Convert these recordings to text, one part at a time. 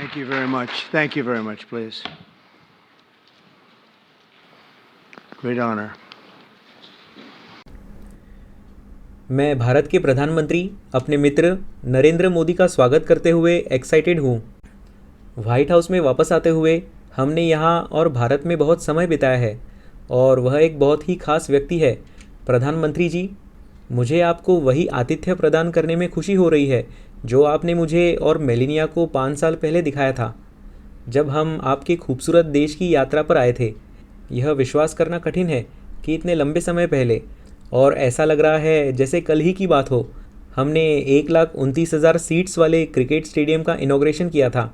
Thank you very much. Thank you very much, please. Great honor. मैं भारत के प्रधानमंत्री अपने मित्र नरेंद्र मोदी का स्वागत करते हुए एक्साइटेड हूँ। व्हाइट हाउस में वापस आते हुए हमने यहाँ और भारत में बहुत समय बिताया है और वह एक बहुत ही खास व्यक्ति है। प्रधानमंत्री जी, मुझे आपको वही आतिथ्य प्रदान करने में खुशी हो रही है जो आपने मुझे और मेलिनिया को 5 साल पहले दिखाया था जब हम आपके खूबसूरत देश की यात्रा पर आए थे। यह विश्वास करना कठिन है कि इतने लंबे समय पहले, और ऐसा लग रहा है जैसे कल ही की बात हो, हमने 1,29,000 सीट्स वाले क्रिकेट स्टेडियम का इनॉग्रेशन किया था।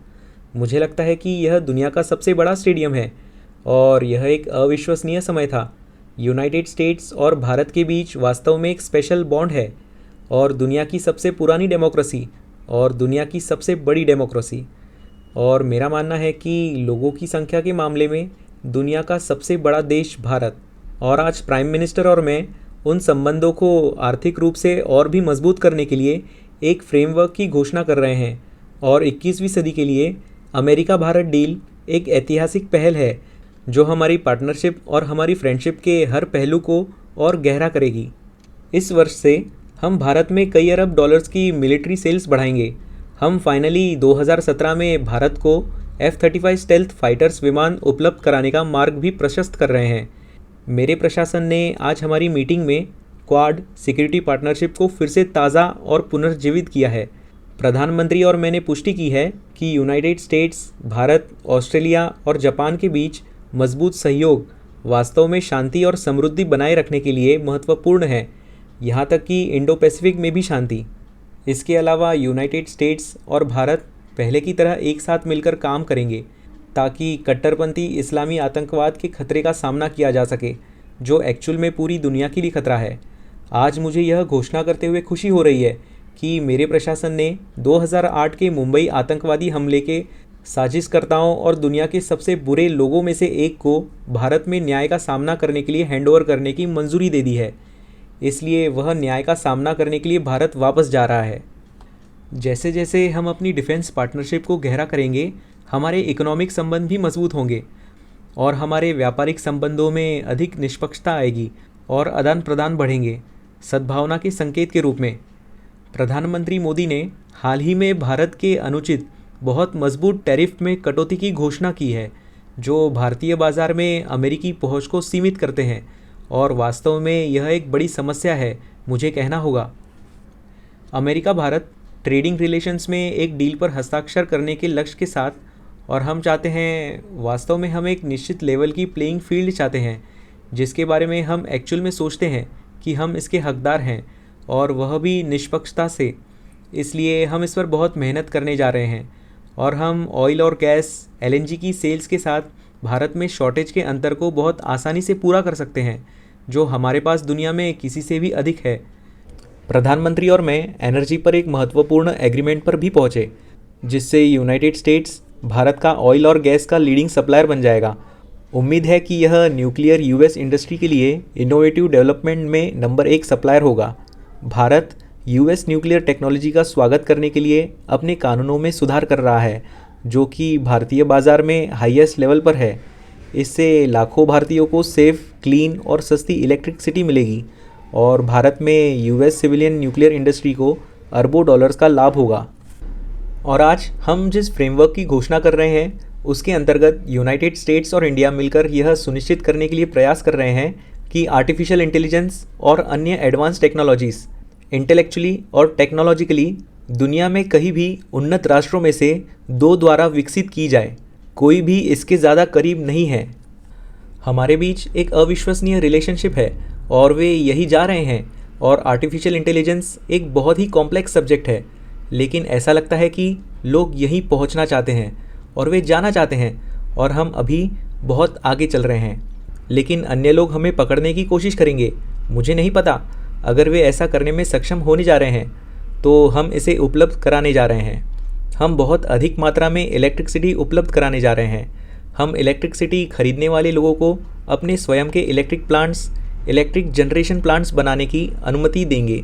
मुझे लगता है कि यह दुनिया का सबसे बड़ा स्टेडियम है और यह एक अविश्वसनीय समय था। यूनाइटेड स्टेट्स और भारत के बीच वास्तव में एक स्पेशल बॉन्ड है और दुनिया की सबसे पुरानी डेमोक्रेसी और दुनिया की सबसे बड़ी डेमोक्रेसी, और मेरा मानना है कि लोगों की संख्या के मामले में दुनिया का सबसे बड़ा देश भारत। और आज प्राइम मिनिस्टर और मैं उन संबंधों को आर्थिक रूप से और भी मजबूत करने के लिए एक फ्रेमवर्क की घोषणा कर रहे हैं और 21वीं सदी के लिए अमेरिका भारत डील एक ऐतिहासिक पहल है जो हमारी पार्टनरशिप और हमारी फ्रेंडशिप के हर पहलू को और गहरा करेगी। इस वर्ष से हम भारत में कई अरब डॉलर्स की मिलिट्री सेल्स बढ़ाएंगे। हम फाइनली 2017 में भारत को F-35 स्टेल्थ फाइटर्स विमान उपलब्ध कराने का मार्ग भी प्रशस्त कर रहे हैं। मेरे प्रशासन ने आज हमारी मीटिंग में क्वाड सिक्योरिटी पार्टनरशिप को फिर से ताज़ा और पुनर्जीवित किया है। प्रधानमंत्री और मैंने पुष्टि की है कि यूनाइटेड स्टेट्स, भारत, ऑस्ट्रेलिया और जापान के बीच मजबूत सहयोग वास्तव में शांति और समृद्धि बनाए रखने के लिए महत्वपूर्ण है, यहाँ तक कि इंडो पैसिफिक में भी शांति। इसके अलावा यूनाइटेड स्टेट्स और भारत पहले की तरह एक साथ मिलकर काम करेंगे ताकि कट्टरपंथी इस्लामी आतंकवाद के खतरे का सामना किया जा सके, जो एक्चुअल में पूरी दुनिया के लिए खतरा है। आज मुझे यह घोषणा करते हुए खुशी हो रही है कि मेरे प्रशासन ने 2008 के मुंबई आतंकवादी हमले के साजिशकर्ताओं और दुनिया के सबसे बुरे लोगों में से एक को भारत में न्याय का सामना करने के लिए हैंडओवर करने की मंजूरी दे दी है। इसलिए वह न्याय का सामना करने के लिए भारत वापस जा रहा है। जैसे जैसे हम अपनी डिफेंस पार्टनरशिप को गहरा करेंगे, हमारे इकोनॉमिक संबंध भी मजबूत होंगे और हमारे व्यापारिक संबंधों में अधिक निष्पक्षता आएगी और आदान प्रदान बढ़ेंगे, सद्भावना के संकेत के रूप में। प्रधानमंत्री मोदी ने हाल ही में भारत के अनुचित बहुत मजबूत टैरिफ में कटौती की घोषणा की है जो भारतीय बाजार में अमेरिकी पहुंच को सीमित करते हैं, और वास्तव में यह एक बड़ी समस्या है, मुझे कहना होगा। अमेरिका भारत ट्रेडिंग रिलेशंस में एक डील पर हस्ताक्षर करने के लक्ष्य के साथ, और हम चाहते हैं, वास्तव में हम एक निश्चित लेवल की प्लेइंग फील्ड चाहते हैं जिसके बारे में हम एक्चुअल में सोचते हैं कि हम इसके हकदार हैं, और वह भी निष्पक्षता से। इसलिए हम इस पर बहुत मेहनत करने जा रहे हैं और हम ऑयल और गैस LNG की सेल्स के साथ भारत में शॉर्टेज के अंतर को बहुत आसानी से पूरा कर सकते हैं जो हमारे पास दुनिया में किसी से भी अधिक है। प्रधानमंत्री और मैं एनर्जी पर एक महत्वपूर्ण एग्रीमेंट पर भी पहुंचे जिससे यूनाइटेड स्टेट्स भारत का ऑयल और गैस का लीडिंग सप्लायर बन जाएगा। उम्मीद है कि यह न्यूक्लियर US इंडस्ट्री के लिए इनोवेटिव डेवलपमेंट में नंबर 1 सप्लायर होगा। भारत US न्यूक्लियर टेक्नोलॉजी का स्वागत करने के लिए अपने कानूनों में सुधार कर रहा है जो कि भारतीय बाज़ार में हाईएस्ट लेवल पर है। इससे लाखों भारतीयों को सेफ, क्लीन और सस्ती इलेक्ट्रिसिटी मिलेगी और भारत में US सिविलियन न्यूक्लियर इंडस्ट्री को अरबों डॉलर्स का लाभ होगा। और आज हम जिस फ्रेमवर्क की घोषणा कर रहे हैं उसके अंतर्गत यूनाइटेड स्टेट्स और इंडिया मिलकर यह सुनिश्चित करने के लिए प्रयास कर रहे हैं कि आर्टिफिशियल इंटेलिजेंस और अन्य एडवांस टेक्नोलॉजीज़ इंटेलेक्चुअली और टेक्नोलॉजिकली दुनिया में कहीं भी उन्नत राष्ट्रों में से 2 द्वारा विकसित की जाए। कोई भी इसके ज़्यादा करीब नहीं है। हमारे बीच एक अविश्वसनीय रिलेशनशिप है और वे यही जा रहे हैं। और आर्टिफिशियल इंटेलिजेंस एक बहुत ही कॉम्प्लेक्स सब्जेक्ट है, लेकिन ऐसा लगता है कि लोग यहीं पहुंचना चाहते हैं और वे जाना चाहते हैं, और हम अभी बहुत आगे चल रहे हैं, लेकिन अन्य लोग हमें पकड़ने की कोशिश करेंगे। मुझे नहीं पता, अगर वे ऐसा करने में सक्षम होने जा रहे हैं तो हम इसे उपलब्ध कराने जा रहे हैं। हम बहुत अधिक मात्रा में इलेक्ट्रिसिटी उपलब्ध कराने जा रहे हैं। हम इलेक्ट्रिसिटी खरीदने वाले लोगों को अपने स्वयं के electric plants, electric generation plants बनाने की अनुमति देंगे,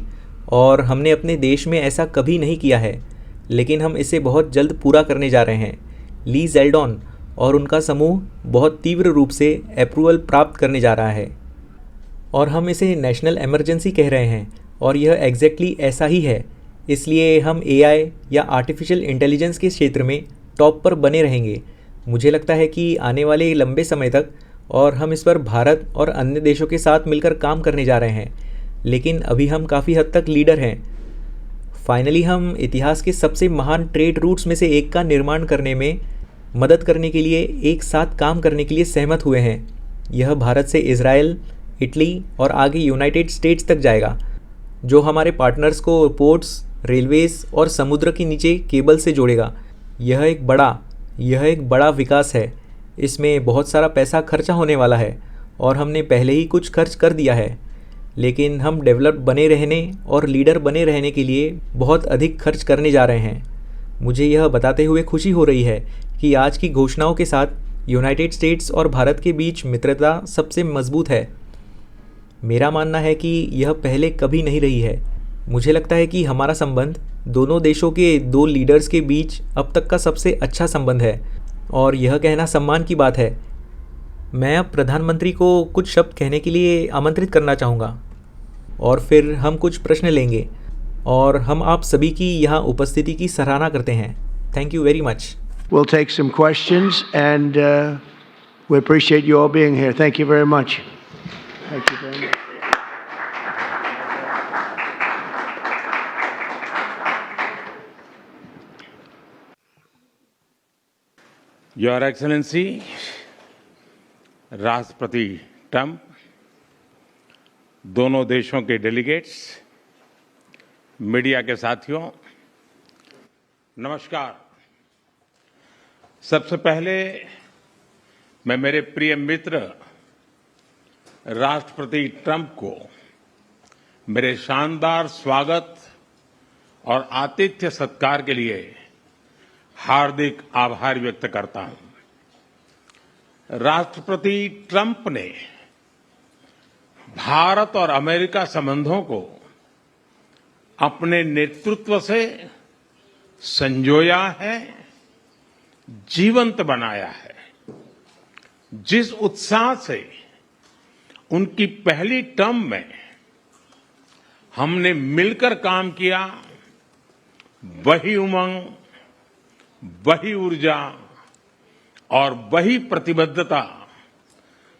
और हमने अपने देश में ऐसा कभी नहीं किया है, लेकिन हम इसे बहुत जल्द पूरा करने जा रहे हैं। ली जेल्डॉन और उनका समूह बहुत तीव्र रूप से अप्रूवल प्राप्त करने जा रहा है और हम इसे नेशनल इमरजेंसी कह रहे हैं और यह एग्जैक्टली ऐसा ही है। इसलिए हम एआई या आर्टिफिशियल इंटेलिजेंस के क्षेत्र में टॉप पर बने रहेंगे। मुझे लगता है कि आने वाले लंबे समय तक और हम इस पर भारत और अन्य देशों के साथ मिलकर काम करने जा रहे हैं, लेकिन अभी हम काफ़ी हद तक लीडर हैं। फाइनली हम इतिहास के सबसे महान ट्रेड रूट्स में से एक का निर्माण करने में मदद करने के लिए एक साथ काम करने के लिए सहमत हुए हैं। यह भारत से इज़राइल, इटली और आगे यूनाइटेड स्टेट्स तक जाएगा, जो हमारे पार्टनर्स को पोर्ट्स, रेलवेज़ और समुद्र के नीचे केबल से जोड़ेगा। यह एक बड़ा विकास है। इसमें बहुत सारा पैसा खर्चा होने वाला है और हमने पहले ही कुछ खर्च कर दिया है, लेकिन हम डेवलप बने रहने और लीडर बने रहने के लिए बहुत अधिक खर्च करने जा रहे हैं। मुझे यह बताते हुए खुशी हो रही है कि आज की घोषणाओं के साथ यूनाइटेड स्टेट्स और भारत के बीच मित्रता सबसे मजबूत है। मेरा मानना है कि यह पहले कभी नहीं रही है। मुझे लगता है कि हमारा संबंध दोनों देशों के दो लीडर्स के बीच अब तक का सबसे अच्छा संबंध है और यह कहना सम्मान की बात है। मैं अब प्रधानमंत्री को कुछ शब्द कहने के लिए आमंत्रित करना चाहूँगा और फिर हम कुछ प्रश्न लेंगे और हम आप सभी की यहाँ उपस्थिति की सराहना करते हैं। Thank you very much. We'll take some questions, and we appreciate you all being here. Thank you very much. Thank you very much. Your Excellency, राष्ट्रपति ट्रंप, दोनों देशों के डेलीगेट्स, मीडिया के साथियों, नमस्कार। सबसे पहले मैं मेरे प्रिय मित्र राष्ट्रपति ट्रंप को मेरे शानदार स्वागत और आतिथ्य सत्कार के लिए हार्दिक आभार व्यक्त करता हूं। राष्ट्रपति ट्रंप ने भारत और अमेरिका संबंधों को अपने नेतृत्व से संजोया है, जीवंत बनाया है। जिस उत्साह से उनकी पहली टर्म में हमने मिलकर काम किया, वही उमंग, वही ऊर्जा और वही प्रतिबद्धता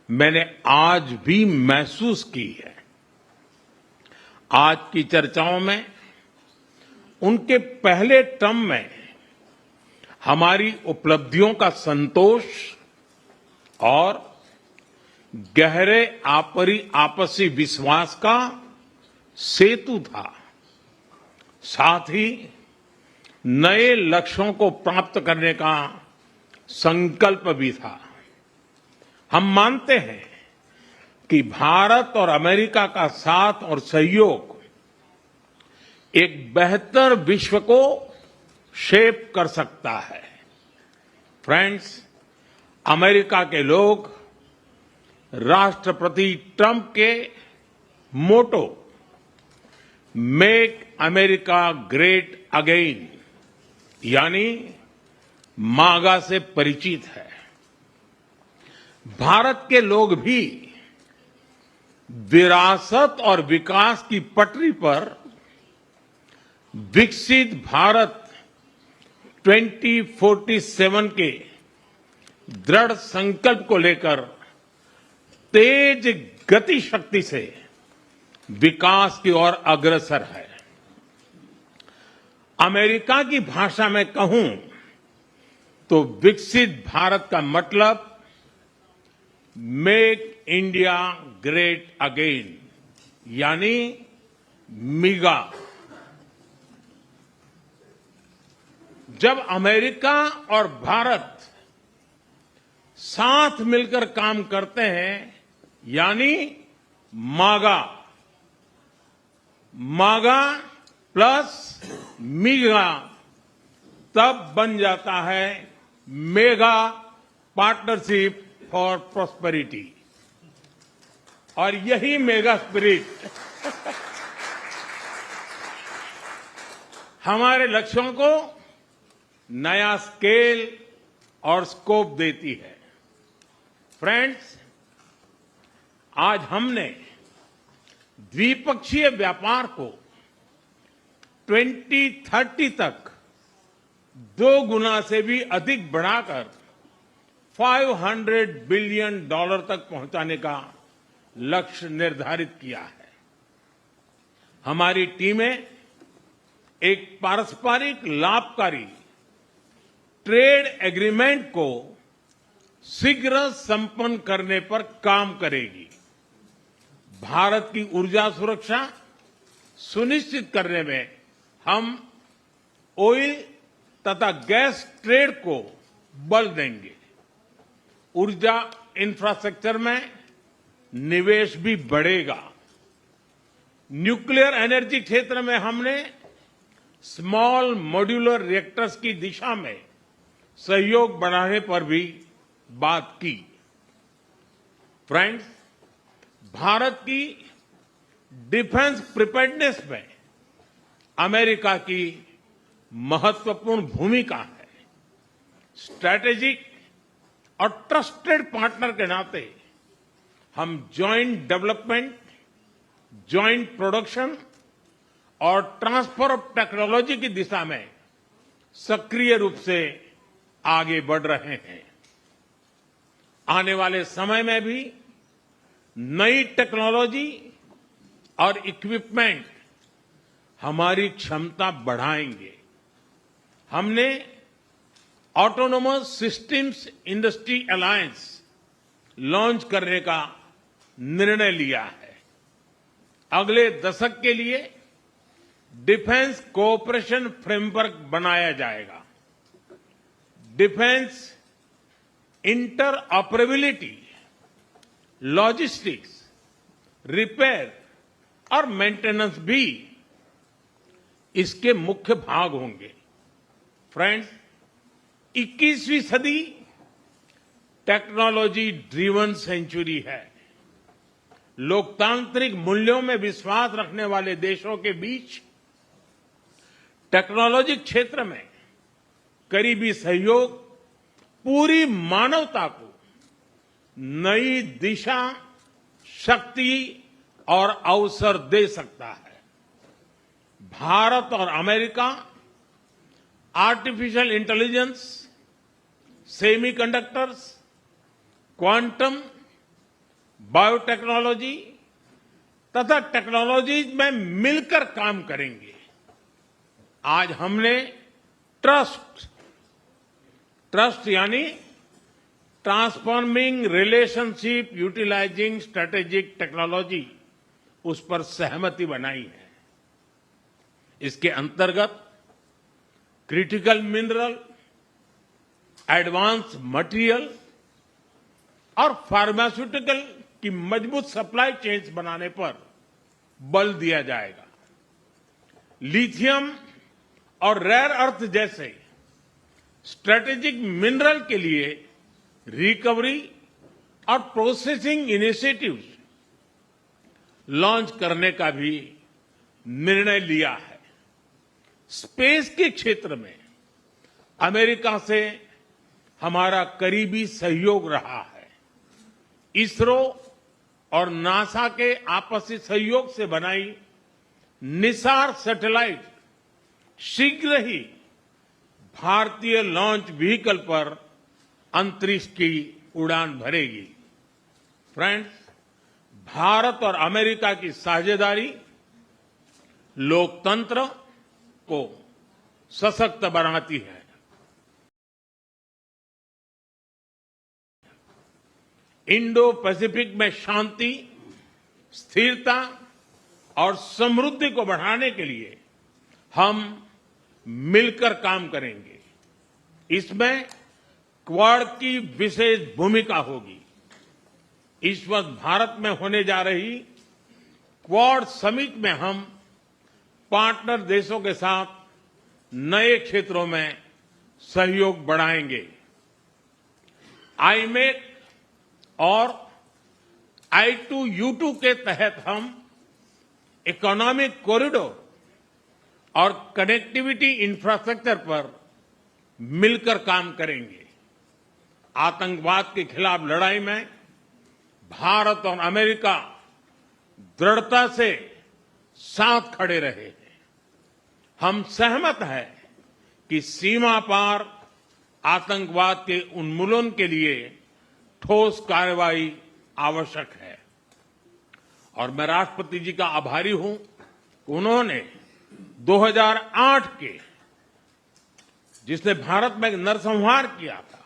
मैंने आज भी महसूस की है। आज की चर्चाओं में उनके पहले टर्म में हमारी उपलब्धियों का संतोष और गहरे आपसी विश्वास का सेतु था। साथ ही नए लक्ष्यों को प्राप्त करने का संकल्प भी था। हम मानते हैं कि भारत और अमेरिका का साथ और सहयोग एक बेहतर विश्व को शेप कर सकता है। फ्रेंड्स, अमेरिका के लोग राष्ट्रपति ट्रंप के मोटो मेक अमेरिका ग्रेट अगेन यानी मागा से परिचित है। भारत के लोग भी विरासत और विकास की पटरी पर विकसित भारत 2047 के दृढ़ संकल्प को लेकर तेज गति शक्ति से विकास की ओर अग्रसर है। अमेरिका की भाषा में कहूं तो विकसित भारत का मतलब मेक इंडिया ग्रेट अगेन यानी मिगा। जब अमेरिका और भारत साथ मिलकर काम करते हैं यानी मागा, मागा प्लस मिगा, तब बन जाता है मेगा पार्टनरशिप फॉर प्रॉस्पेरिटी। और यही मेगा स्पिरिट हमारे लक्ष्यों को नया स्केल और स्कोप देती है। फ्रेंड्स, आज हमने द्विपक्षीय व्यापार को 2030 तक 2 गुना से भी अधिक बढ़ाकर $500 बिलियन तक पहुंचाने का लक्ष्य निर्धारित किया है। हमारी टीमें एक पारस्परिक लाभकारी ट्रेड एग्रीमेंट को शीघ्र संपन्न करने पर काम करेगी। भारत की ऊर्जा सुरक्षा सुनिश्चित करने में हम ऑयल तथा गैस ट्रेड को बल देंगे। ऊर्जा इंफ्रास्ट्रक्चर में निवेश भी बढ़ेगा। न्यूक्लियर एनर्जी क्षेत्र में हमने स्मॉल मॉड्यूलर रिएक्टर्स की दिशा में सहयोग बढ़ाने पर भी बात की। फ्रेंड्स, भारत की डिफेंस प्रिपेयर्डनेस में अमेरिका की महत्वपूर्ण भूमिका है। स्ट्रैटेजिक और ट्रस्टेड पार्टनर के नाते हम जॉइंट डेवलपमेंट, जॉइंट प्रोडक्शन और ट्रांसफर ऑफ टेक्नोलॉजी की दिशा में सक्रिय रूप से आगे बढ़ रहे हैं। आने वाले समय में भी नई टेक्नोलॉजी और इक्विपमेंट हमारी क्षमता बढ़ाएंगे। हमने autonomous systems industry alliance launch करने का निर्णय लिया है। अगले दशक के लिए डिफेंस कोऑपरेशन फ्रेमवर्क बनाया जाएगा। डिफेंस इंटरऑपरेबिलिटी, लॉजिस्टिक्स, रिपेयर और मेंटेनेंस भी इसके मुख्य भाग होंगे। फ्रेंड्स, 21वीं सदी टेक्नोलॉजी ड्रिवन सेंचुरी है। लोकतांत्रिक मूल्यों में विश्वास रखने वाले देशों के बीच टेक्नोलॉजी क्षेत्र में करीबी सहयोग पूरी मानवता को नई दिशा, शक्ति और अवसर दे सकता है। भारत और America artificial intelligence, semiconductors, quantum, biotechnology तथा टेक्नोलॉजीज में मिलकर काम करेंगे। आज हमने ट्रस्ट यानी transforming relationship utilizing strategic technology, उस पर सहमति बनाई है। इसके अंतर्गत क्रिटिकल मिनरल, एडवांस मटेरियल और फार्मास्यूटिकल की मजबूत सप्लाई चेन्स बनाने पर बल दिया जाएगा। लिथियम और रेयर अर्थ जैसे स्ट्रेटेजिक मिनरल के लिए रिकवरी और प्रोसेसिंग इनिशिएटिव्स लॉन्च करने का भी निर्णय लिया है। स्पेस के क्षेत्र में अमेरिका से हमारा करीबी सहयोग रहा है। इसरो और नासा के आपसी सहयोग से बनाई निसार सैटेलाइट शीघ्र ही भारतीय लॉन्च व्हीकल पर अंतरिक्ष की उड़ान भरेगी। फ्रेंड्स, भारत और अमेरिका की साझेदारी लोकतंत्र को सशक्त बनाती है। इंडो पैसिफिक में शांति, स्थिरता और समृद्धि को बढ़ाने के लिए हम मिलकर काम करेंगे। इसमें क्वाड की विशेष भूमिका होगी। इस वर्ष भारत में होने जा रही क्वाड समिट में हम पार्टनर देशों के साथ नए क्षेत्रों में सहयोग बढ़ाएंगे। आईमेक और I2U2 के तहत हम इकोनॉमिक कॉरिडोर और कनेक्टिविटी इंफ्रास्ट्रक्चर पर मिलकर काम करेंगे। आतंकवाद के खिलाफ लड़ाई में भारत और अमेरिका दृढ़ता से साथ खड़े रहे हैं। हम सहमत हैं कि सीमा पार आतंकवाद के उन्मूलन के लिए ठोस कार्रवाई आवश्यक है और मैं राष्ट्रपति जी का आभारी हूं कि उन्होंने 2008 के जिसने भारत में नरसंहार किया था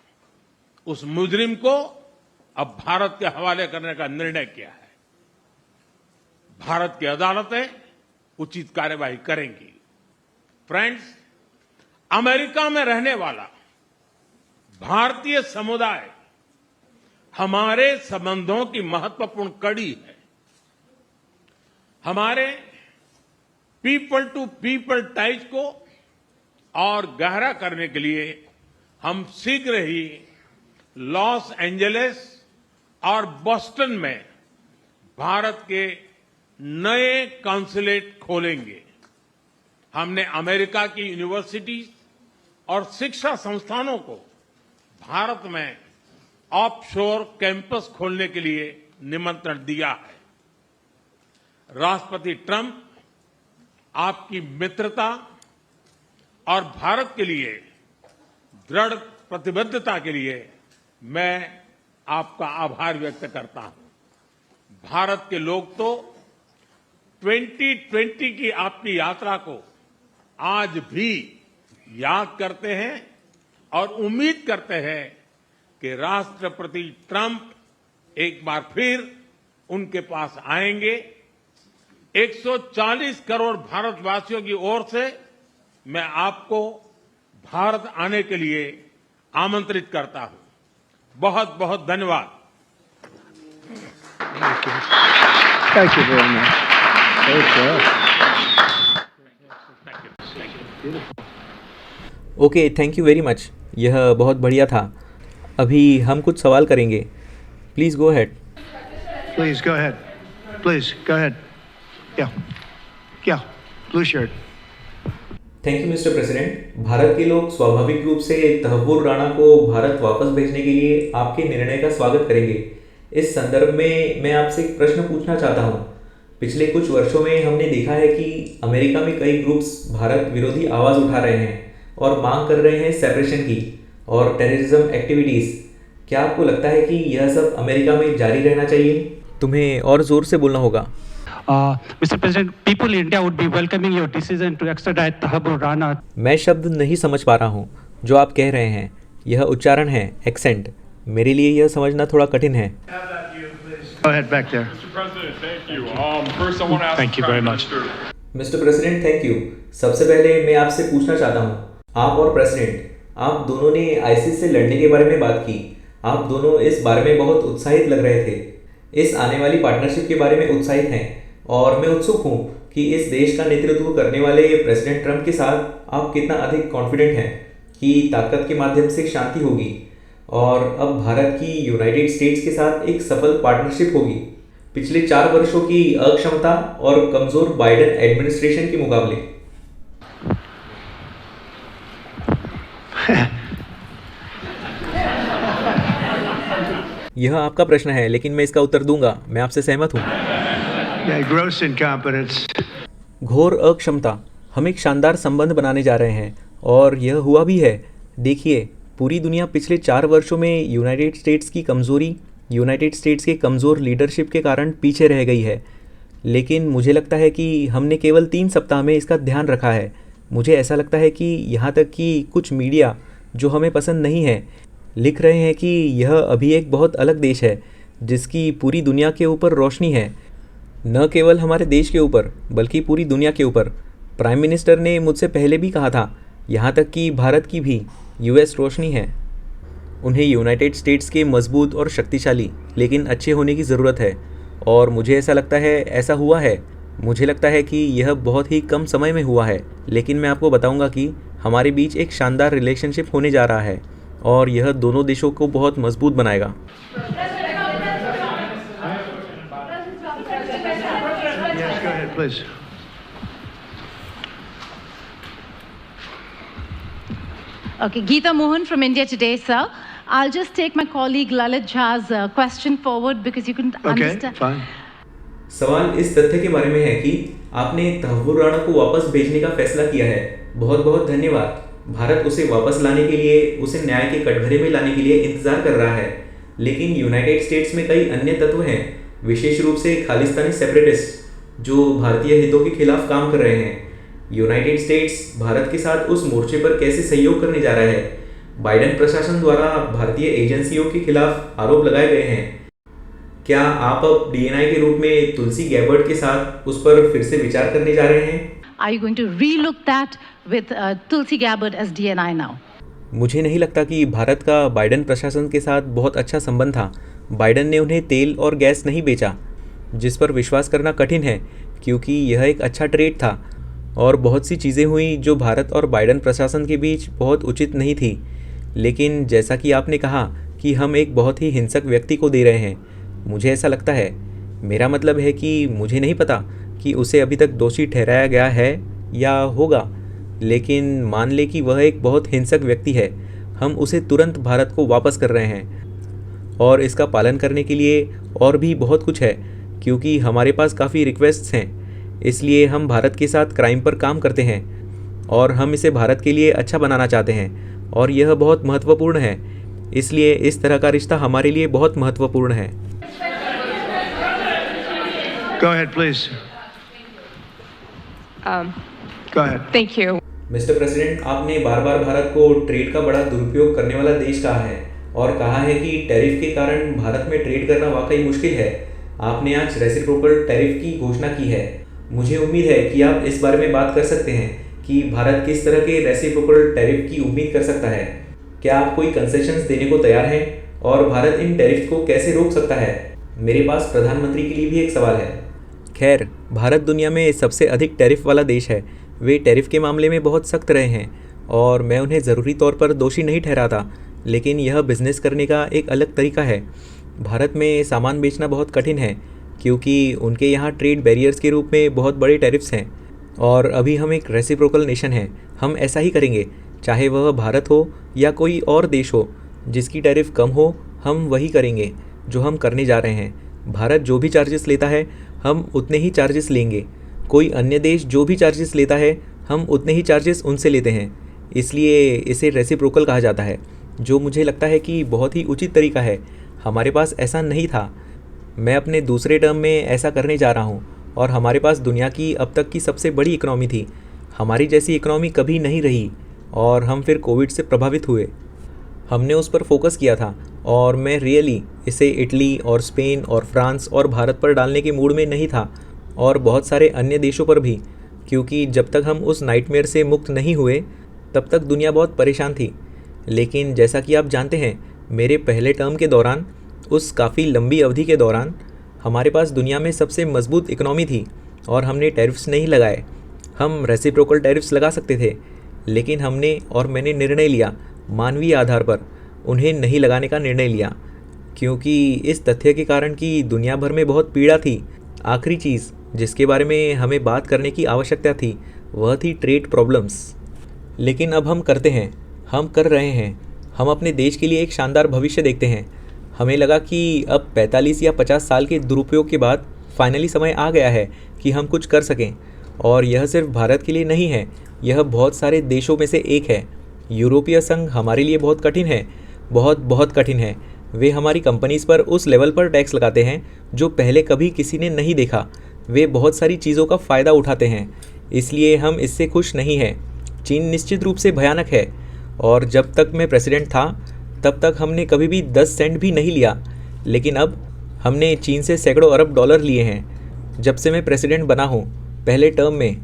उस मुजरिम को अब भारत के हवाले करने का निर्णय किया है। भारत की अदालतें उचित कार्यवाही करेंगी। फ्रेंड्स, अमेरिका में रहने वाला भारतीय समुदाय हमारे संबंधों की महत्वपूर्ण कड़ी है। हमारे पीपल टू पीपल टाइज को और गहरा करने के लिए हम शीघ्र ही लॉस एंजलिस और बोस्टन में भारत के नए कॉन्सुलेट खोलेंगे। हमने अमेरिका की यूनिवर्सिटीज और शिक्षा संस्थानों को भारत में ऑफशोर कैंपस खोलने के लिए निमंत्रण दिया है। राष्ट्रपति ट्रंप आपकी मित्रता और भारत के लिए दृढ़ प्रतिबद्धता के लिए मैं आपका आभार व्यक्त करता हूं। भारत के लोग तो 2020 की आपकी यात्रा को आज भी याद करते हैं और उम्मीद करते हैं कि राष्ट्रपति ट्रंप एक बार फिर उनके पास आएंगे। 140 करोड़ भारतवासियों की ओर से मैं आपको भारत आने के लिए आमंत्रित करता हूं। बहुत बहुत धन्यवाद। Thank you very much. Okay, thank you very much. यह बहुत बढ़िया था। अभी हम कुछ सवाल करेंगे। Please go ahead. Please go ahead. Please go ahead. Yeah. Yeah. Blue shirt. Thank you mister president. Bharat के लोग स्वाभाविक रूप से तहव्वुर राणा को भारत वापस भेजने के लिए आपके निर्णय का स्वागत करेंगे। इस संदर्भ में मैं आपसे एक प्रश्न पूछना चाहता हूँ। पिछले कुछ वर्षों में हमने देखा है कि अमेरिका में कई ग्रुप्स भारत विरोधी आवाज़ उठा रहे हैं और मांग कर रहे हैं सेपरेशन की और टेररिज्म एक्टिविटीज़। क्या आपको लगता है कि यह सब अमेरिका में जारी रहना चाहिए? तुम्हें और ज़ोर से बोलना होगा। Mr. President, people in India would be welcoming your decision to extradite Thabur Rana. मैं शब्द नहीं समझ पा रहा हूँ जो आप कह रहे हैं। यह उच्चारण है, एक्सेंट। मेरे लिए यह समझना थोड़ा कठिन है। Go ahead back there. Mr. President, thank you. First, I want to ask Thank you very much. Mister president, thank you. सबसे पहले मैं आपसे पूछना चाहता हूँ, आप और प्रेसिडेंट, आप दोनों ने आईसिस से लड़ने के बारे में बात की। आप दोनों इस बारे में बहुत उत्साहित लग रहे थे। इस आने वाली पार्टनरशिप के बारे में उत्साहित हैं और मैं उत्सुक हूँ कि इस देश का नेतृत्व करने वाले प्रेसिडेंट ट्रंप के साथ आप कितना अधिक कॉन्फिडेंट हैं कि ताकत के माध्यम से शांति होगी और अब भारत की यूनाइटेड स्टेट्स के साथ एक सफल पार्टनरशिप होगी पिछले 4 वर्षों की अक्षमता और कमजोर बाइडेन एडमिनिस्ट्रेशन के मुकाबले। यह आपका प्रश्न है, लेकिन मैं इसका उत्तर दूंगा। मैं आपसे सहमत हूँ। Gross incompetence. घोर अक्षमता। हम एक शानदार संबंध बनाने जा रहे हैं और यह हुआ भी है। देखिए, पूरी दुनिया पिछले 4 वर्षों में यूनाइटेड स्टेट्स की कमज़ोरी, यूनाइटेड स्टेट्स के कमज़ोर लीडरशिप के कारण पीछे रह गई है। लेकिन मुझे लगता है कि हमने केवल 3 सप्ताह में इसका ध्यान रखा है। मुझे ऐसा लगता है कि यहाँ तक कि कुछ मीडिया जो हमें पसंद नहीं है लिख रहे हैं कि यह अभी एक बहुत अलग देश है जिसकी पूरी दुनिया के ऊपर रोशनी है। न केवल हमारे देश के ऊपर बल्कि पूरी दुनिया के ऊपर। प्राइम मिनिस्टर ने मुझसे पहले भी कहा था, यहाँ तक कि भारत की भी यूएस रोशनी है। उन्हें यूनाइटेड स्टेट्स के मजबूत और शक्तिशाली लेकिन अच्छे होने की ज़रूरत है और मुझे ऐसा लगता है ऐसा हुआ है। मुझे लगता है कि यह बहुत ही कम समय में हुआ है, लेकिन मैं आपको बताऊंगा कि हमारे बीच एक शानदार रिलेशनशिप होने जा रहा है और यह दोनों देशों को बहुत मजबूत बनाएगा। Yes, go ahead, please. Okay, Geeta Mohan from India Today, sir. I'll just take my colleague Lalit Jha's question forward because you couldn't Okay, understand. fine. सवाल इस तथ्य के बारे में है कि आपने तहव्वुर राणा को वापस भेजने का फैसला किया है। बहुत बहुत धन्यवाद। भारत उसे वापस लाने के लिए, उसे न्याय के कटघरे में लाने के लिए इंतजार कर रहा है। लेकिन यूनाइटेड स्टेट्स में कई अन्य तत्व हैं, विशेष रूप से खालिस्तानी सेपरेटिस्ट, जो भारतीय हितों के खिलाफ काम कर रहे हैं। यूनाइटेड स्टेट्स भारत के साथ उस मोर्चे पर कैसे सहयोग करने जा रहा है? बाइडेन प्रशासन द्वारा भारतीय एजेंसियों के खिलाफ आरोप लगाए गए हैं। क्या आप अब डीएनआई के रूप में तुलसी गैबर्ट के साथ उस पर फिर से विचार करने जा रहे हैं? Are you going to relook that with Tulsi Gabbard as DNI now? मुझे नहीं लगता कि भारत का बाइडेन प्रशासन के साथ बहुत अच्छा संबंध था। बाइडेन ने उन्हें तेल और गैस नहीं बेचा, जिस पर विश्वास करना कठिन है क्योंकि यह एक अच्छा ट्रेड था। और बहुत सी चीज़ें हुई जो भारत और बाइडेन प्रशासन के बीच बहुत उचित नहीं थी। लेकिन जैसा कि आपने कहा कि हम एक बहुत ही हिंसक व्यक्ति को दे रहे हैं, मुझे ऐसा लगता है। मेरा मतलब है कि मुझे नहीं पता कि उसे अभी तक दोषी ठहराया गया है या होगा, लेकिन मान ले कि वह एक बहुत हिंसक व्यक्ति है। हम उसे तुरंत भारत को वापस कर रहे हैं और इसका पालन करने के लिए और भी बहुत कुछ है क्योंकि हमारे पास काफ़ी रिक्वेस्ट्स हैं। इसलिए हम भारत के साथ क्राइम पर काम करते हैं और हम इसे भारत के लिए अच्छा बनाना चाहते हैं और यह बहुत महत्वपूर्ण है। इसलिए इस तरह का रिश्ता हमारे लिए बहुत महत्वपूर्ण है। Go ahead, please. Go ahead. Thank you. Mister president, आपने बार बार भारत को ट्रेड का बड़ा दुरुपयोग करने वाला देश कहा है और कहा है कि टैरिफ के कारण भारत में ट्रेड करना वाकई मुश्किल है। आपने आज रेसिप्रोकल टैरिफ की घोषणा की है। मुझे उम्मीद है कि आप इस बारे में बात कर सकते हैं कि भारत किस तरह के रेसिप्रोकल टैरिफ की उम्मीद कर सकता है। क्या आप कोई कंसेशंस देने को तैयार हैं और भारत इन टैरिफ को कैसे रोक सकता है? मेरे पास प्रधानमंत्री के लिए भी एक सवाल है। खैर, भारत दुनिया में सबसे अधिक टैरिफ वाला देश है। वे टैरिफ के मामले में बहुत सख्त रहे हैं और मैं उन्हें ज़रूरी तौर पर दोषी नहीं ठहराता, लेकिन यह बिज़नेस करने का एक अलग तरीका है। भारत में सामान बेचना बहुत कठिन है क्योंकि उनके यहाँ ट्रेड बैरियर्स के रूप में बहुत बड़े टैरिफ्स हैं और अभी हम एक रेसिप्रोकल नेशन हैं। हम ऐसा ही करेंगे, चाहे वह भारत हो या कोई और देश हो। जिसकी टैरिफ कम हो हम वही करेंगे जो हम करने जा रहे हैं। भारत जो भी चार्जेस लेता है हम उतने ही चार्जेस लेंगे। कोई अन्य देश जो भी चार्जेस लेता है हम उतने ही चार्जेस उनसे लेते हैं। इसलिए इसे रेसिप्रोकल कहा जाता है, जो मुझे लगता है कि बहुत ही उचित तरीका है। हमारे पास ऐसा नहीं था। मैं अपने दूसरे टर्म में ऐसा करने जा रहा हूँ और हमारे पास दुनिया की अब तक की सबसे बड़ी इकनॉमी थी। हमारी जैसी इकनॉमी कभी नहीं रही और हम फिर कोविड से प्रभावित हुए। हमने उस पर फोकस किया था और मैं रियली इसे इटली और स्पेन और फ्रांस और भारत पर डालने के मूड में नहीं था और बहुत सारे अन्य देशों पर भी, क्योंकि जब तक हम उस नाइटमेयर से मुक्त नहीं हुए तब तक दुनिया बहुत परेशान थी। लेकिन जैसा कि आप जानते हैं, मेरे पहले टर्म के दौरान, उस काफ़ी लंबी अवधि के दौरान, हमारे पास दुनिया में सबसे मजबूत इकनॉमी थी और हमने टैरिफ्स नहीं लगाए। हम रेसिप्रोकल टैरिफ्स लगा सकते थे, लेकिन मैंने निर्णय लिया, मानवीय आधार पर उन्हें नहीं लगाने का निर्णय लिया, क्योंकि इस तथ्य के कारण कि दुनिया भर में बहुत पीड़ा थी। आखिरी चीज़ जिसके बारे में हमें बात करने की आवश्यकता थी वह थी ट्रेड प्रॉब्लम्स। लेकिन अब हम करते हैं, हम कर रहे हैं। हम अपने देश के लिए एक शानदार भविष्य देखते हैं। हमें लगा कि अब 45 या 50 साल के दुरुपयोग के बाद फाइनली समय आ गया है कि हम कुछ कर सकें। और यह सिर्फ भारत के लिए नहीं है, यह बहुत सारे देशों में से एक है। यूरोपीय संघ हमारे लिए बहुत कठिन है, बहुत बहुत कठिन है। वे हमारी कंपनीज़ पर उस लेवल पर टैक्स लगाते हैं जो पहले कभी किसी ने नहीं देखा। वे बहुत सारी चीज़ों का फ़ायदा उठाते हैं, इसलिए हम इससे खुश नहीं हैं। चीन निश्चित रूप से भयानक है और जब तक मैं प्रेसिडेंट था तब तक हमने कभी भी 10 सेंट भी नहीं लिया, लेकिन अब हमने चीन से सैकड़ों अरब डॉलर लिए हैं जब से मैं प्रेसिडेंट बना हूँ, पहले टर्म में।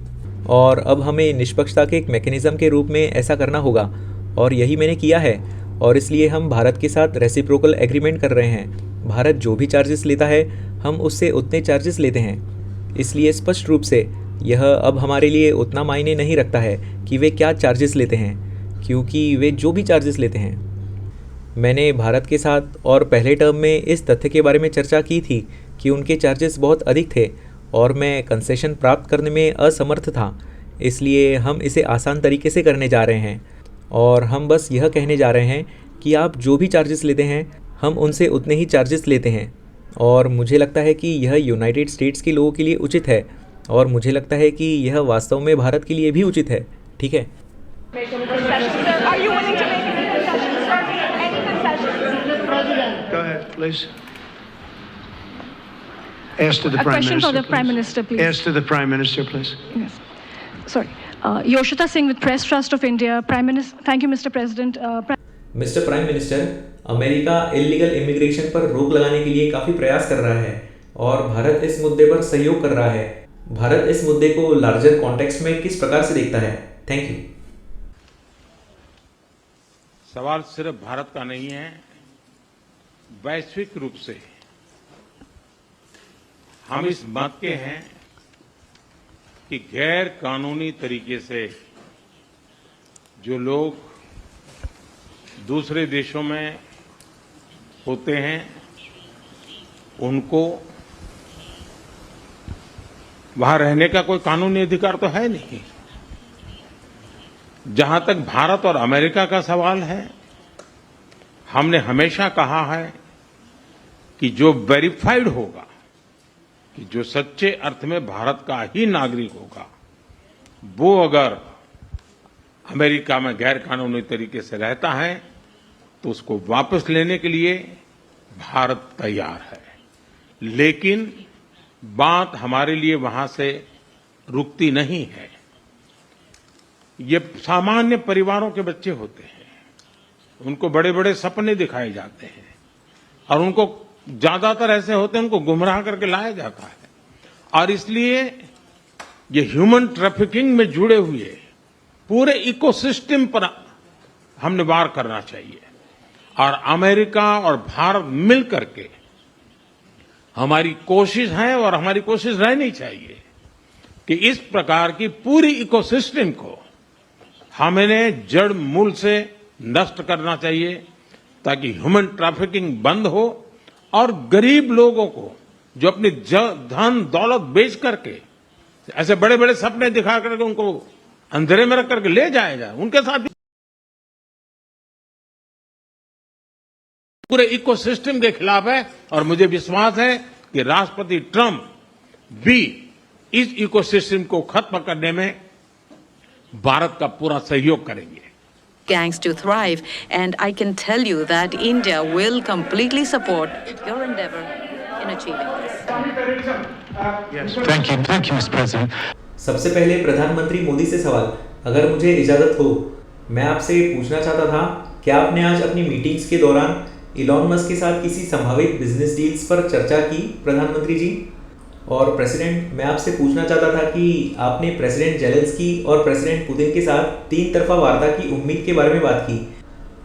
और अब हमें निष्पक्षता के एक मैकेनिज़्म के रूप में ऐसा करना होगा और यही मैंने किया है। और इसलिए हम भारत के साथ रेसिप्रोकल एग्रीमेंट कर रहे हैं। भारत जो भी चार्जेस लेता है हम उससे उतने चार्जेस लेते हैं। इसलिए स्पष्ट रूप से यह अब हमारे लिए उतना मायने नहीं रखता है कि वे क्या चार्जेस लेते हैं, क्योंकि वे जो भी चार्जेस लेते हैं। मैंने भारत के साथ और पहले टर्म में इस तथ्य के बारे में चर्चा की थी कि उनके चार्जेस बहुत अधिक थे और मैं कंसेशन प्राप्त करने में असमर्थ था। इसलिए हम इसे आसान तरीके से करने जा रहे हैं और हम बस यह कहने जा रहे हैं कि आप जो भी चार्जेस लेते हैं हम उनसे उतने ही चार्जेस लेते हैं, और मुझे लगता है कि यह यूनाइटेड स्टेट्स के लोगों के लिए उचित है, और मुझे लगता है कि यह वास्तव में भारत के लिए भी उचित है। ठीक है। Are you willing to make any concessions, sir? Any concessions? Go ahead, please. Ask to the A Prime question Minister, for the Prime please. Minister, please. Ask to the Prime Minister, please. Yes. Sorry. Yoshita Singh with Press Trust of India. Prime Minister. Thank you, Mr. President. Mister prime minister, America illegal immigration पर रोक लगाने के लिए काफ़ी प्रयास कर रहा है और भारत इस मुद्दे पर सहयोग कर रहा है। भारत इस मुद्दे को लार्जर कॉन्टेक्स्ट में किस प्रकार से देखता है? Thank you. सवाल सिर्फ भारत का नहीं है, वैश्विक रूप से हम इस मत के हैं कि गैर कानूनी तरीके से जो लोग दूसरे देशों में होते हैं उनको वहां रहने का कोई कानूनी अधिकार तो है नहीं। जहां तक भारत और अमेरिका का सवाल है, हमने हमेशा कहा है कि जो वेरीफाइड होगा, कि जो सच्चे अर्थ में भारत का ही नागरिक होगा, वो अगर अमेरिका में गैर कानूनी तरीके से रहता है तो उसको वापस लेने के लिए भारत तैयार है। लेकिन बात हमारे लिए वहां से रुकती नहीं है। ये सामान्य परिवारों के बच्चे होते हैं, उनको बड़े बड़े सपने दिखाए जाते हैं और उनको ज्यादातर ऐसे होते हैं उनको गुमराह करके लाया जाता है, और इसलिए ये ह्यूमन ट्रैफिकिंग में जुड़े हुए पूरे इकोसिस्टम पर हमने वार करना चाहिए। और अमेरिका और भारत मिल करके हमारी कोशिश है और हमारी कोशिश रहनी चाहिए कि इस प्रकार की पूरी इकोसिस्टम को हमें जड़ मूल से नष्ट करना चाहिए, ताकि ह्यूमन ट्रैफिकिंग बंद हो और गरीब लोगों को जो अपनी धन दौलत बेच करके ऐसे बड़े बड़े सपने दिखा करके उनको अंधेरे में रख करके ले जाया जाए, उनके साथ पूरे इकोसिस्टम के खिलाफ है। और मुझे विश्वास है कि राष्ट्रपति ट्रंप भी इस इकोसिस्टम को खत्म करने में भारत का पूरा सहयोग करेंगे। Gangs to thrive, and I can tell you that India will completely support your endeavor in achieving this. Thank you, Mr. President. सबसे पहले प्रधानमंत्री मोदी से सवाल, अगर मुझे इजाज़त हो, मैं आपसे पूछना चाहता था, क्या आपने आज अपनी मीटिंग्स के दौरान इलॉन मस्क के साथ किसी संभावित बिजनेस डील्स पर चर्चा की, प्रधानमंत्री जी? और प्रेसिडेंट, मैं आपसे पूछना चाहता था कि आपने प्रेसिडेंट जेलेंस्की और प्रेसिडेंट पुतिन के साथ 3 तरफा वार्ता की उम्मीद के बारे में बात की।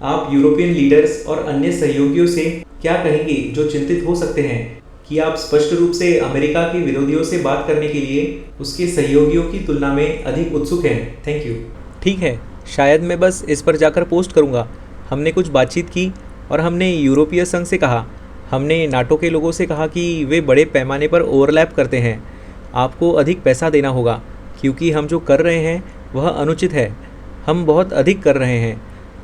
आप यूरोपियन लीडर्स और अन्य सहयोगियों से क्या कहेंगे जो चिंतित हो सकते हैं कि आप स्पष्ट रूप से अमेरिका के विरोधियों से बात करने के लिए उसके सहयोगियों की तुलना में अधिक उत्सुक हैं? Thank you. ठीक है, शायद मैं बस इस पर जाकर पोस्ट करूँगा। हमने कुछ बातचीत की और हमने यूरोपीय संघ से कहा, हमने नाटो के लोगों से कहा कि वे बड़े पैमाने पर ओवरलैप करते हैं, आपको अधिक पैसा देना होगा क्योंकि हम जो कर रहे हैं वह अनुचित है। हम बहुत अधिक कर रहे हैं,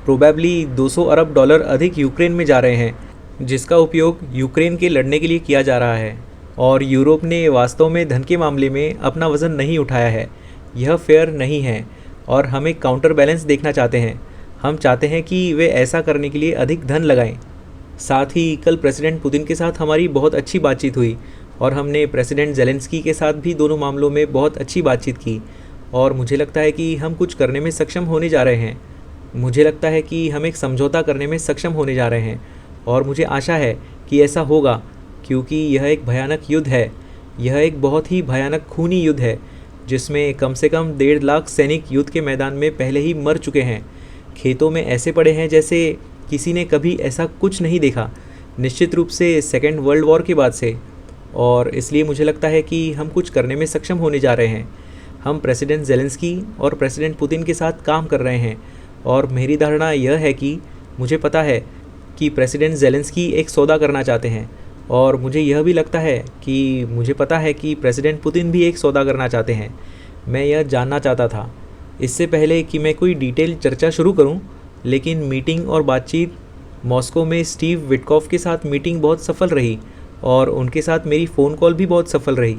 प्रोबेबली $200 अरब अधिक यूक्रेन में जा रहे हैं, जिसका उपयोग यूक्रेन के लड़ने के लिए किया जा रहा है। और यूरोप ने वास्तव में धन के मामले में अपना वज़न नहीं उठाया है। यह फेयर नहीं है और हम एक काउंटर बैलेंस देखना चाहते हैं। हम चाहते हैं कि वे ऐसा करने के लिए अधिक धन लगाएं। साथ ही कल प्रेसिडेंट पुतिन के साथ हमारी बहुत अच्छी बातचीत हुई और हमने प्रेसिडेंट जेलेंस्की के साथ भी दोनों मामलों में बहुत अच्छी बातचीत की, और मुझे लगता है कि हम कुछ करने में सक्षम होने जा रहे हैं। मुझे लगता है कि हम एक समझौता करने में सक्षम होने जा रहे हैं और मुझे आशा है कि ऐसा होगा, क्योंकि यह एक भयानक युद्ध है। यह एक बहुत ही भयानक खूनी युद्ध है जिसमें कम से कम 1.5 लाख सैनिक युद्ध के मैदान में पहले ही मर चुके हैं। खेतों में ऐसे पड़े हैं जैसे किसी ने कभी ऐसा कुछ नहीं देखा, निश्चित रूप से सेकेंड वर्ल्ड वॉर के बाद से। और इसलिए मुझे लगता है कि हम कुछ करने में सक्षम होने जा रहे हैं। हम प्रेसिडेंट जेलेंस्की और प्रेसिडेंट पुतिन के साथ काम कर रहे हैं और मेरी धारणा यह है कि मुझे पता है कि प्रेसिडेंट जेलेंस्की एक सौदा करना चाहते हैं, और मुझे यह भी लगता है कि मुझे पता है कि प्रेसिडेंट पुतिन भी एक सौदा करना चाहते हैं। मैं यह जानना चाहता था इससे पहले कि मैं कोई डिटेल चर्चा शुरू करूं, लेकिन मीटिंग और बातचीत मॉस्को में स्टीव विटकॉफ के साथ मीटिंग बहुत सफल रही और उनके साथ मेरी फ़ोन कॉल भी बहुत सफल रही।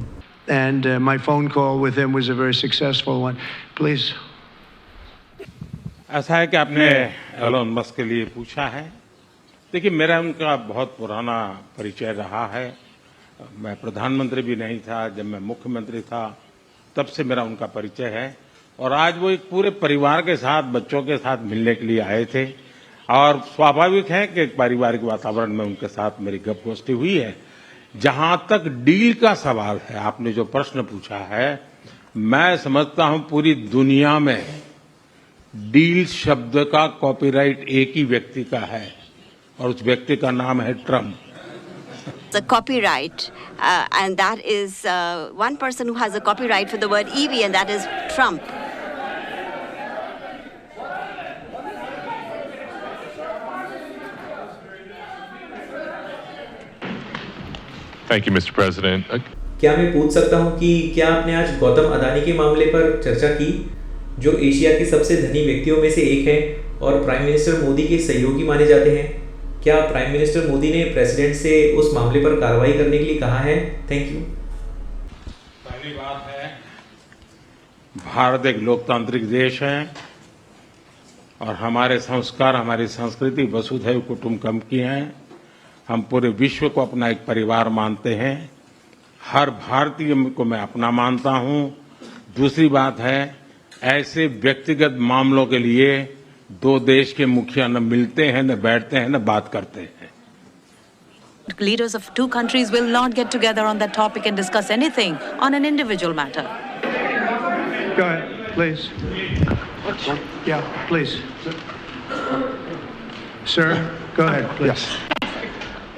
And my phone call with him was a very successful one. Please. ऐसा है कि आपने एलोन मस्क के लिए पूछा है। देखिए, मेरा उनका बहुत पुराना परिचय रहा है। मैं प्रधानमंत्री भी नहीं था, जब मैं मुख्यमंत्री था तब से मेरा उनका परिचय है और आज वो एक पूरे परिवार के साथ, बच्चों के साथ मिलने के लिए आए थे और स्वाभाविक है कि एक पारिवारिक वातावरण में उनके साथ मेरी गपगोष्ठी हुई है। जहां तक डील का सवाल है, आपने जो प्रश्न पूछा है, मैं समझता हूं पूरी दुनिया में डील शब्द का कॉपीराइट एक ही व्यक्ति का है और उस व्यक्ति का नाम है Trump. The copyright, and that is one person who has a copyright for the word EV, and that is Trump. Thank you, Mr. President. क्या मैं पूछ सकता हूं कि क्या आपने आज गौतम अदानी के मामले पर चर्चा की, जो एशिया के सबसे धनी व्यक्तियों में से एक हैं और प्राइम मिनिस्टर मोदी के सहयोगी माने जाते हैं? क्या प्राइम मिनिस्टर मोदी ने प्रेसिडेंट से उस मामले पर कार्रवाई करने के लिए कहा है? Thank you. पहली बात है, भारत एक लोकतांत्रिक देश है और हमारे संस्कार, हमारी संस्कृति वसुधैव कुटुंबकम की हैं। हम पूरे विश्व को अपना एक परिवार मानते हैं। हर भारतीय को मैं अपना मानता हूं। दूसरी बात है, ऐसे व्यक्तिगत मामलों के लिए दो देश के मुखिया न मिलते हैं, न बैठते हैं, न बात करते हैं। Leaders of two countries will not get together on that topic and discuss anything on an individual matter. Go ahead, please. Yeah, please. Sir, go ahead, please.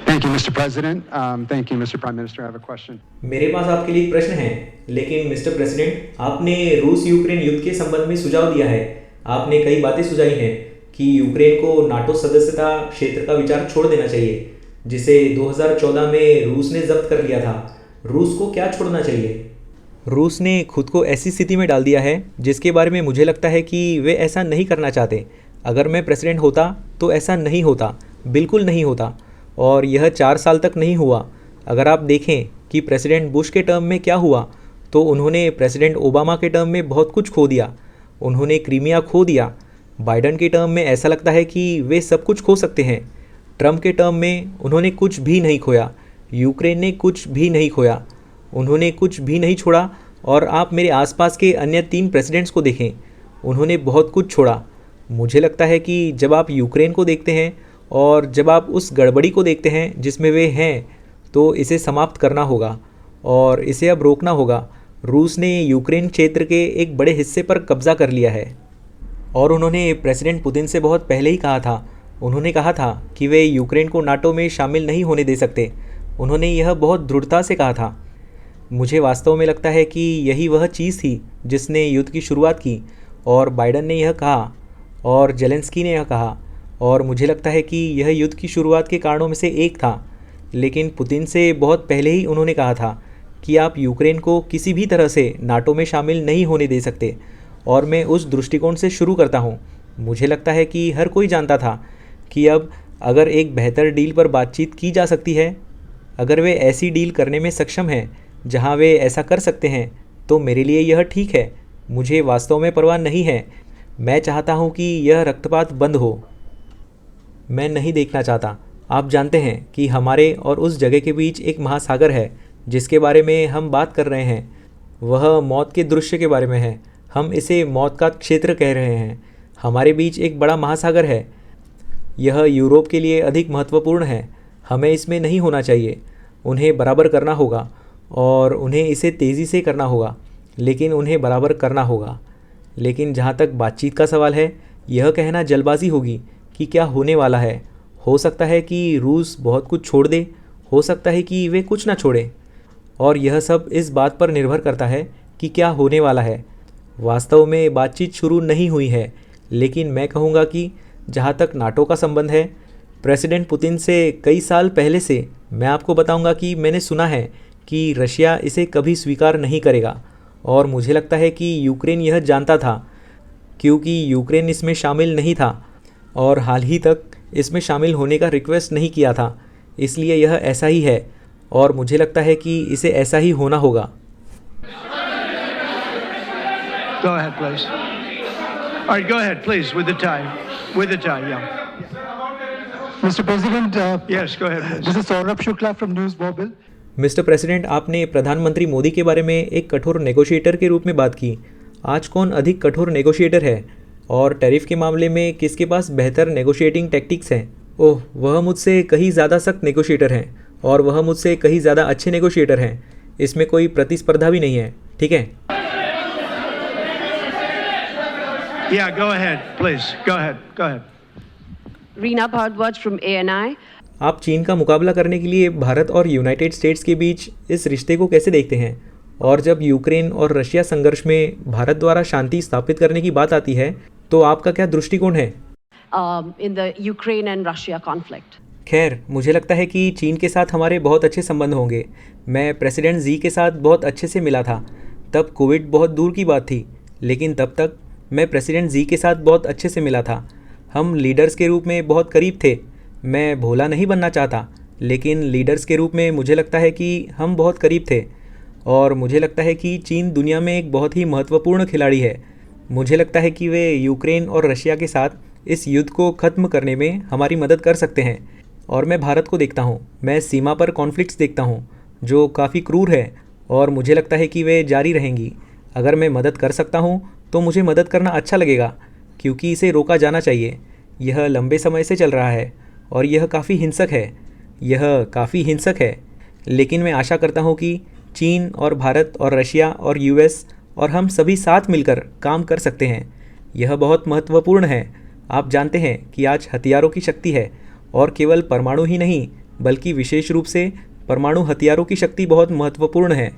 Thank you, Mr. President. Thank you, Mr. Prime Minister. I have a question. मेरे पास आपके लिए एक प्रश्न है, लेकिन mister president, आपने रूस Ukraine युद्ध के संबंध में सुझाव दिया है। आपने कई बातें सुझाई हैं कि यूक्रेन को नाटो सदस्यता क्षेत्र का विचार छोड़ देना चाहिए, जिसे 2014 में रूस ने जब्त कर लिया था। रूस को क्या छोड़ना चाहिए? रूस ने खुद को ऐसी स्थिति में डाल दिया है जिसके बारे में मुझे लगता है कि वे ऐसा नहीं करना चाहते। अगर मैं प्रेसिडेंट होता तो ऐसा नहीं होता, बिल्कुल नहीं होता, और यह 4 साल तक नहीं हुआ। अगर आप देखें कि प्रेसिडेंट बुश के टर्म में क्या हुआ, तो उन्होंने प्रेसिडेंट ओबामा के टर्म में बहुत कुछ खो दिया। उन्होंने क्रीमिया खो दिया। बाइडन के टर्म में ऐसा लगता है कि वे सब कुछ खो सकते हैं। ट्रंप के टर्म में उन्होंने कुछ भी नहीं खोया। यूक्रेन ने कुछ भी नहीं खोया। उन्होंने कुछ भी नहीं छोड़ा। और आप मेरे आसपास के अन्य 3 प्रेसिडेंट्स को देखें, उन्होंने बहुत कुछ छोड़ा। मुझे लगता है कि जब आप यूक्रेन को देखते हैं और जब आप उस गड़बड़ी को देखते हैं जिसमें वे हैं, तो इसे समाप्त करना होगा और इसे अब रोकना होगा। रूस ने यूक्रेन क्षेत्र के एक बड़े हिस्से पर कब्जा कर लिया है और उन्होंने प्रेसिडेंट पुतिन से बहुत पहले ही कहा था। उन्होंने कहा था कि वे यूक्रेन को नाटो में शामिल नहीं होने दे सकते। उन्होंने यह बहुत दृढ़ता से कहा था। मुझे वास्तव में लगता है कि यही वह चीज़ थी जिसने युद्ध की शुरुआत की, और बाइडन ने यह कहा और जेलेंस्की ने यह कहा, और मुझे लगता है कि यह युद्ध की शुरुआत के कारणों में से एक था। लेकिन पुतिन से बहुत पहले ही उन्होंने कहा था कि आप यूक्रेन को किसी भी तरह से नाटो में शामिल नहीं होने दे सकते, और मैं उस दृष्टिकोण से शुरू करता हूँ। मुझे लगता है कि हर कोई जानता था कि अब अगर एक बेहतर डील पर बातचीत की जा सकती है, अगर वे ऐसी डील करने में सक्षम हैं जहाँ वे ऐसा कर सकते हैं, तो मेरे लिए यह ठीक है। मुझे वास्तव में परवाह नहीं है। मैं चाहता हूँ कि यह रक्तपात बंद हो। मैं नहीं देखना चाहता। आप जानते हैं कि हमारे और उस जगह के बीच एक महासागर है जिसके बारे में हम बात कर रहे हैं। वह मौत के दृश्य के बारे में है। हम इसे मौत का क्षेत्र कह रहे हैं। हमारे बीच एक बड़ा महासागर है। यह यूरोप के लिए अधिक महत्वपूर्ण है। हमें इसमें नहीं होना चाहिए। उन्हें बराबर करना होगा और उन्हें इसे तेज़ी से करना होगा, लेकिन उन्हें बराबर करना होगा। लेकिन जहाँ तक बातचीत का सवाल है, यह कहना जल्दबाजी होगी कि क्या होने वाला है। हो सकता है कि रूस बहुत कुछ छोड़ दे, हो सकता है कि वे कुछ ना छोड़े, और यह सब इस बात पर निर्भर करता है कि क्या होने वाला है। वास्तव में बातचीत शुरू नहीं हुई है, लेकिन मैं कहूँगा कि जहाँ तक नाटो का संबंध है, प्रेसिडेंट पुतिन से कई साल पहले से मैं आपको बताऊँगा कि मैंने सुना है कि रशिया इसे कभी स्वीकार नहीं करेगा, और मुझे लगता है कि यूक्रेन यह जानता था, क्योंकि यूक्रेन इसमें शामिल नहीं था और हाल ही तक इसमें शामिल होने का रिक्वेस्ट नहीं किया था, इसलिए यह ऐसा ही है और मुझे लगता है कि इसे ऐसा ही होना होगा। Go ahead, please. All right, go ahead, please, with the tie. With the tie, yeah. Mr. President, Yes, go ahead, please. this is Saurabh Shukla from News Mobile. Mister president, आपने प्रधानमंत्री मोदी के बारे में एक कठोर नेगोशिएटर के रूप में बात की। आज कौन अधिक कठोर नेगोशिएटर है और टैरिफ के मामले में किसके पास बेहतर नेगोशिएटिंग टैक्टिक्स हैं? ओह, वह मुझसे कहीं ज़्यादा सख्त नेगोशिएटर हैं और वह मुझसे कहीं ज़्यादा अच्छे नेगोशिएटर हैं। इसमें कोई प्रतिस्पर्धा भी नहीं है, ठीक है? Yeah, go ahead, please. Go ahead, go ahead. Reena Bhardwaj from ANI. आप चीन का मुकाबला करने के लिए भारत और यूनाइटेड स्टेट्स के बीच इस रिश्ते को कैसे देखते हैं? और जब यूक्रेन और रशिया संघर्ष में भारत द्वारा शांति स्थापित करने की बात आती है तो आपका क्या दृष्टिकोण है? In the Ukraine and Russia conflict. खैर, मुझे लगता है कि चीन के साथ हमारे बहुत अच्छे संबंध होंगे। मैं प्रेसिडेंट जी के साथ बहुत अच्छे से मिला था। तब कोविड बहुत दूर की बात थी, लेकिन तब तक मैं प्रेसिडेंट जी के साथ बहुत अच्छे से मिला था। हम लीडर्स के रूप में बहुत करीब थे। मैं भोला नहीं बनना चाहता, लेकिन लीडर्स के रूप में मुझे लगता है कि हम बहुत करीब थे। और मुझे लगता है कि चीन दुनिया में एक बहुत ही महत्वपूर्ण खिलाड़ी है। मुझे लगता है कि वे यूक्रेन और रशिया के साथ इस युद्ध को ख़त्म करने में हमारी मदद कर सकते हैं। और मैं भारत को देखता हूँ, मैं सीमा पर कॉन्फ्लिक्ट्स देखता हूँ जो काफ़ी क्रूर है और मुझे लगता है कि वे जारी रहेंगी। अगर मैं मदद कर सकता हूँ तो मुझे मदद करना अच्छा लगेगा, क्योंकि इसे रोका जाना चाहिए। यह लंबे समय से चल रहा है और यह काफ़ी हिंसक है। लेकिन मैं आशा करता हूँ कि चीन और भारत और रशिया और यूएस और हम सभी साथ मिलकर काम कर सकते हैं। यह बहुत महत्वपूर्ण है। आप जानते हैं कि आज हथियारों की शक्ति है और केवल परमाणु ही नहीं, बल्कि विशेष रूप से परमाणु हथियारों की शक्ति बहुत महत्वपूर्ण है।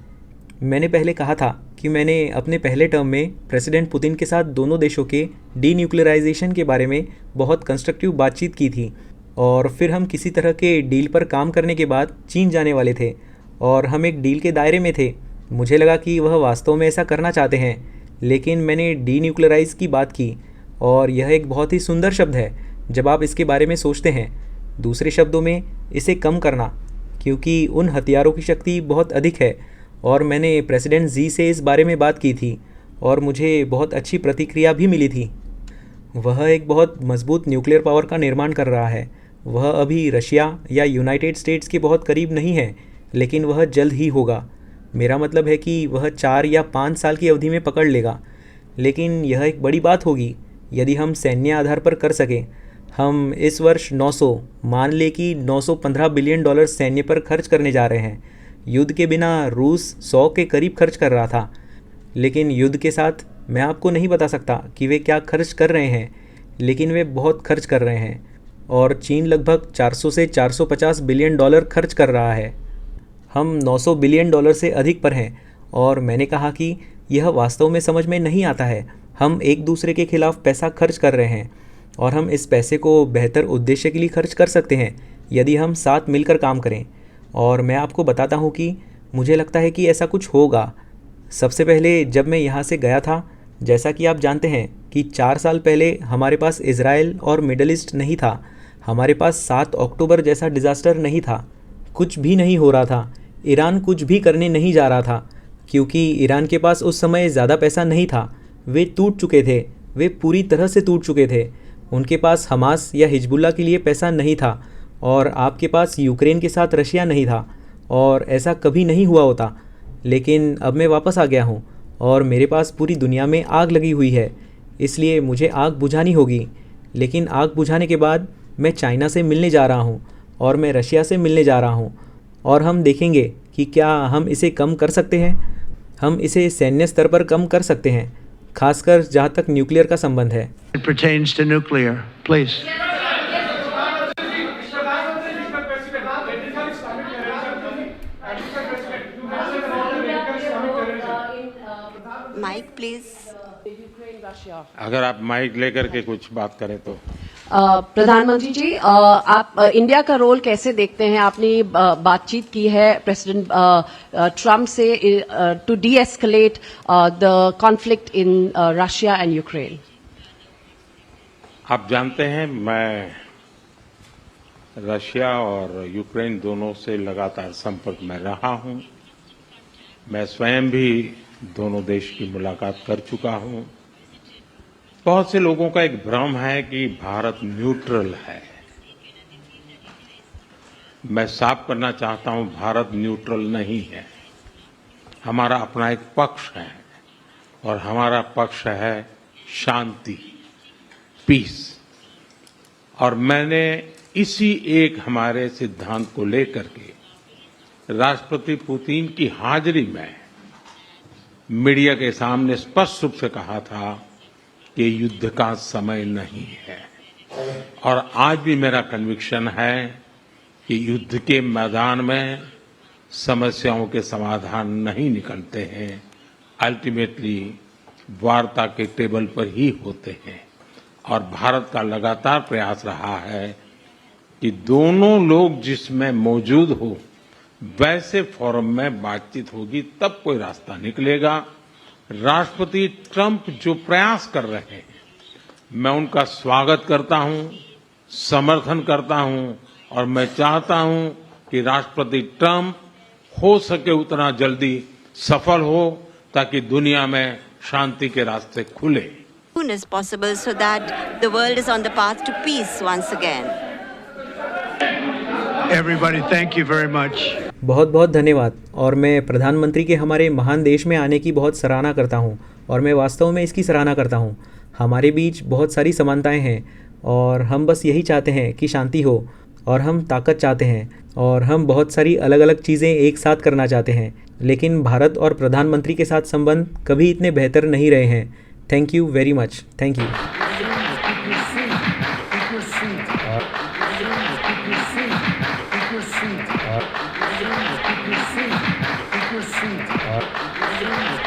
मैंने पहले कहा था कि मैंने अपने पहले टर्म में प्रेसिडेंट पुतिन के साथ दोनों देशों के डीन्यूक्लियराइजेशन के बारे में बहुत कंस्ट्रक्टिव बातचीत की थी और फिर हम किसी तरह के डील पर काम करने के बाद चीन जाने वाले थे और हम एक डील के दायरे में थे। मुझे लगा कि वह वास्तव में ऐसा करना चाहते हैं, लेकिन मैंने डीन्यूक्लियराइज की बात की और यह एक बहुत ही सुंदर शब्द है जब आप इसके बारे में सोचते हैं। दूसरे शब्दों में, इसे कम करना, क्योंकि उन हथियारों की शक्ति बहुत अधिक है। और मैंने प्रेसिडेंट जी से इस बारे में बात की थी और मुझे बहुत अच्छी प्रतिक्रिया भी मिली थी। वह एक बहुत मजबूत न्यूक्लियर पावर का निर्माण कर रहा है। वह अभी रशिया या यूनाइटेड स्टेट्स के बहुत करीब नहीं है, लेकिन वह जल्द ही होगा। मेरा मतलब है कि वह 4 या 5 साल की अवधि में पकड़ लेगा। लेकिन यह एक बड़ी बात होगी यदि हम सैन्य आधार पर कर सकें। हम इस वर्ष 900, मान लें कि $915 बिलियन सैन्य पर खर्च करने जा रहे हैं। युद्ध के बिना रूस 100 के करीब खर्च कर रहा था, लेकिन युद्ध के साथ मैं आपको नहीं बता सकता कि वे क्या खर्च कर रहे हैं, लेकिन वे बहुत खर्च कर रहे हैं। और चीन लगभग 400 से $450 बिलियन खर्च कर रहा है। हम $900 बिलियन से अधिक पर हैं और मैंने कहा कि यह वास्तव में समझ में नहीं आता है। हम एक दूसरे के खिलाफ पैसा खर्च कर रहे हैं और हम इस पैसे को बेहतर उद्देश्य के लिए खर्च कर सकते हैं यदि हम साथ मिलकर काम करें। और मैं आपको बताता हूँ कि मुझे लगता है कि ऐसा कुछ होगा। सबसे पहले जब मैं यहाँ से गया था, जैसा कि आप जानते हैं कि 4 साल पहले हमारे पास इज़राइल और मिडल ईस्ट नहीं था। हमारे पास 7 अक्टूबर जैसा डिज़ास्टर नहीं था। कुछ भी नहीं हो रहा था। ईरान कुछ भी करने नहीं जा रहा था, क्योंकि ईरान के पास उस समय ज़्यादा पैसा नहीं था। वे टूट चुके थे, वे पूरी तरह से टूट चुके थे। उनके पास हमास या हिजबुल्ला के लिए पैसा नहीं था और आपके पास यूक्रेन के साथ रशिया नहीं था, और ऐसा कभी नहीं हुआ होता। लेकिन अब मैं वापस आ गया हूँ और मेरे पास पूरी दुनिया में आग लगी हुई है, इसलिए मुझे आग बुझानी होगी। लेकिन आग बुझाने के बाद मैं चाइना से मिलने जा रहा हूँ और मैं रशिया से मिलने जा रहा हूँ, और हम देखेंगे कि क्या हम इसे कम कर सकते हैं। हम इसे सैन्य स्तर पर कम कर सकते हैं, खासकर जहाँ तक न्यूक्लियर का संबंध है। It pertains to nuclear, please. Mike, please. अगर आप माइक लेकर के कुछ बात करें तो। प्रधानमंत्री जी, आप इंडिया का रोल कैसे देखते हैं? आपने बातचीत की है प्रेसिडेंट ट्रम्प से to de-escalate the conflict in Russia and Ukraine. आप जानते हैं, मैं रशिया और यूक्रेन दोनों से लगातार संपर्क में रहा हूं। मैं स्वयं भी दोनों देश की मुलाकात कर चुका हूं। बहुत से लोगों का एक भ्रम है कि भारत न्यूट्रल है। मैं साफ करना चाहता हूं, भारत न्यूट्रल नहीं है। हमारा अपना एक पक्ष है और हमारा पक्ष है शांति, पीस। और मैंने इसी एक हमारे सिद्धांत को लेकर के राष्ट्रपति पुतिन की हाजिरी में मीडिया के सामने स्पष्ट रूप से कहा था कि युद्ध का समय नहीं है। और आज भी मेरा कन्विक्शन है कि युद्ध के मैदान में समस्याओं के समाधान नहीं निकलते हैं, अल्टीमेटली वार्ता के टेबल पर ही होते हैं। और भारत का लगातार प्रयास रहा है कि दोनों लोग जिसमें मौजूद हो वैसे फोरम में बातचीत होगी, तब कोई रास्ता निकलेगा। राष्ट्रपति ट्रंप जो प्रयास कर रहे हैं, मैं उनका स्वागत करता हूं, समर्थन करता हूं और मैं चाहता हूं कि राष्ट्रपति ट्रंप हो सके उतना जल्दी सफल हो ताकि दुनिया में शांति के रास्ते खुले। As soon as possible so that the world is on the path to peace once again. Everybody, thank you very much. बहुत बहुत धन्यवाद। और मैं प्रधानमंत्री के हमारे महान देश में आने की बहुत सराहना करता हूं और मैं वास्तव में इसकी सराहना करता हूं। हमारे बीच बहुत सारी समानताएं हैं और हम बस यही चाहते हैं कि शांति हो, और हम ताकत चाहते हैं, और हम बहुत सारी अलग अलग चीज़ें एक साथ करना चाहते हैं। लेकिन भारत और प्रधानमंत्री के साथ संबंध कभी इतने बेहतर नहीं रहे हैं। Thank you very much. Thank you. Take your seat.